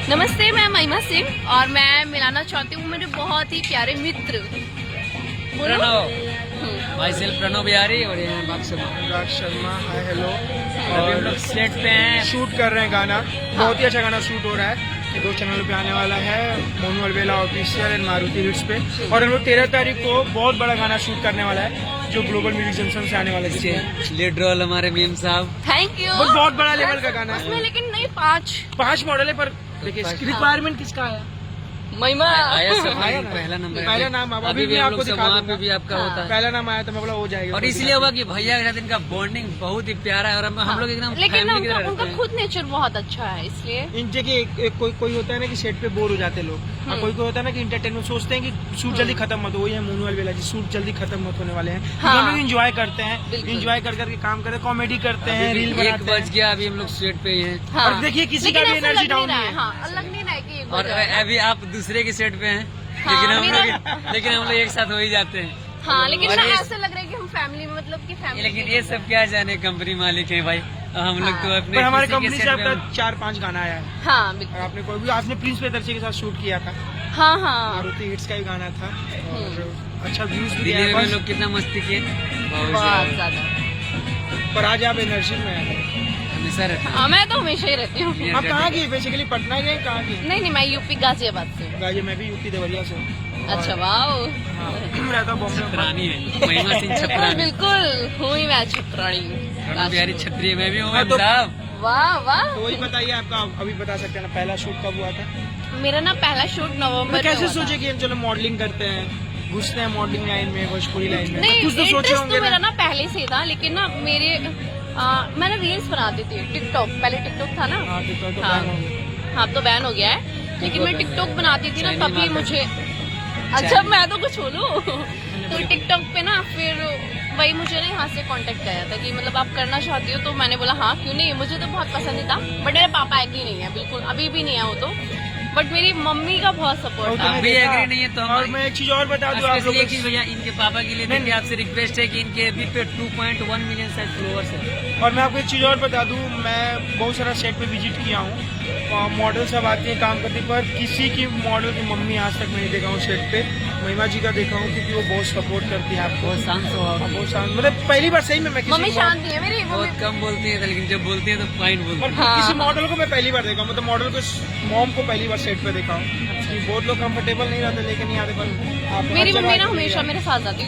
नमस्ते, मैं महिमा सिंह और मैं मिलाना चाहती हूँ मेरे बहुत ही प्यारे मित्र। भाई सेल्फ प्रणव बिहारी और ये हैं अनुराग शर्मा। Hi hello. अभी हम लोग सेट पे हैं। शूट कर रहे हैं गाना, बहुत ही अच्छा गाना शूट हो रहा है। ये 2 चैनल पे आने वाला है, मोनू अलवेला ऑफिशियल एंड मारुति हिट्स पे। और हम लोग 13 तारीख को बहुत बड़ा गाना शूट करने वाला है जो ग्लोबल म्यूजिक जंक्शन से आने वाला है। लीड रोल हमारे मीम साहब। Thank you. बहुत बड़ा लेवल का गाना उसमें है। लेकिन नहीं 5 मॉडल है, पर देखिए रिक्वायरमेंट किसका आया? महिमा आया सब आया ना? पहला नंबर है। पहला नाम अब अभी भी मैं हम आपको लोग सब दिखा वहाँ पे दूंगा। भी आपका होता है। पहला नाम आया तो मैं बोला हो जाएगा। और इसलिए हुआ कि भैया के साथ इनका बॉन्डिंग बहुत ही प्यारा है और हम लोग एकदम लेकिन फैमिली की तरह उनका रहते हैं। खुद नेचर बहुत अच्छा है, इसलिए इन जगह कोई होता है ना कि सेट पे बोर हो जाते हैं लोग, और कोई होता है ना कि इंटरटेनमेंट सोचते हैं कि शूट जल्दी खत्म मत हो। वही है मोनू अलवेला जी, शूट जल्दी खत्म मत होने वाले हैं। हाँ। हम लोग इंजॉय करते हैं, बिल्कुल। इंजॉय कर करके काम करते हैं, कॉमेडी करते हैं, रील एक बनाते बज हैं। गया, अभी हम लोग सेट पे ही हैं। हाँ। और देखिए किसी का लेकिन भी ऐसा एनर्जी लग डाउन नहीं नहीं रहा है। हाँ, लग नहीं रहा है कि और अभी आप दूसरे के सेट पे हैं, हाँ, लेकिन हम लोग एक साथ हो ही जाते हैं। हाँ, लेकिन और ना ये- ऐसा लग रहा है कि हम फैमिली में, मतलब कि फैमिली। लेकिन ये सब क्या जाने, कंपनी मालिक है भाई। हम लोग तो अपने पर हमारे किसी के कंपनी से set पे आपका 4-5 गाना आया है। हाँ और बिल्कुल। आपने कोई भी, आपने प्रिंस पेदर्शी के साथ शूट किया था, हाँ हाँ मारुति हिट्स का ही गाना था। और अच्छा व्यूज भी दिल्ली दिया में है हम बस। लोग कितना मस्ती किए, बहुत बहुत ज्यादा। ज्यादा। पर आज आप एनर्जी में हैं। हमेशा रहते हैं। हाँ, मैं तो हमेशा ही रहती हूँ। आप कहाँ की? बेसिकली पटना गए, कहाँ की? नहीं, मैं यूपी गाजियाबाद से हूँ। गाजी, मैं भी यूपी देवरिया से हूँ। अच्छा, वाह। हाँ, रहता हूँ बॉम्बे में। छतरानी है महिमा सिंह छतरानी। बिल्कुल हूँ ही मैं छतरानी। प्रणव बिहारी छत्री है, मैं भी हूँ हाँ, तो- साहब। वाह वाह। तो वही बताइए, आपका अभी बता सकते हैं ना पहला शूट कब हुआ था? मेरा ना पहला शूट नवंबर में कैसे हुआ था। सोचे कि हम चलो मॉडलिंग करते हैं, घुसते हैं मॉडलिंग लाइन में, भोजपुरी लाइन में? नहीं, कुछ तो सोचे इंटरेस्ट होंगे तो मेरा ना। ना पहले से ही था, लेकिन ना मैं ना रील्स बनाती थी टिकटॉक। पहले टिकटॉक था ना। हाँ, तो हाँ। बैन हो गया। हाँ, तो बैन हो गया है, लेकिन मैं टिकटॉक बनाती थी ना, चाइनीज तभी मार्केट। मुझे। अच्छा, मैं तो कुछ बोलूं। तो टिकटॉक पे ना फिर वही मुझे ना यहाँ से कांटेक्ट किया था कि मतलब आप करना चाहती हो, तो मैंने बोला हाँ क्यों नहीं। मुझे तो बहुत पसंद था, बट मेरे पापा एग्री नहीं है बिल्कुल, अभी भी नहीं है वो तो। बट मेरी मम्मी का बहुत सपोर्ट और था। आप भी देखा। एग्री नहीं है तो हम- और मैं एक चीज और बता दूं आप इसलिए लोगों कि को, भैया इनके पापा के लिए नहीं, देखिए, आपसे रिक्वेस्ट है कि इनके अभी पे 2.1 मिलियन शायद फॉलोअर्स है। और मैं आपको एक चीज और बता दूं, मैं बहुत सारा सेट पे विजिट किया हूँ, मॉडल सब आती है काम करती, पर किसी की मॉडल की मम्मी आज तक नहीं देखा हूँ सेट पे। महिमा जी का देखा हूँ, क्योंकि वो बहुत सपोर्ट करती है आपको। बहुत शांत स्वभाव हाँ, की। बहुत शांत, मतलब पहली बार सही में मैं मम्मी किसी शांति है मेरी बहुत मम्मी। कम बोलती है, लेकिन जब बोलती है तो फाइन बोलती पर है। हाँ, किसी हाँ। मॉडल को मैं पहली बार देखा हूँ, मतलब मॉडल को, मॉम को पहली बार सेट पे देखा हूँ। बहुत लोग कंफर्टेबल नहीं रहते लेके नहीं आते, पर आप मेरी हर मम्मी जगह ना हमेशा मेरे साथ आती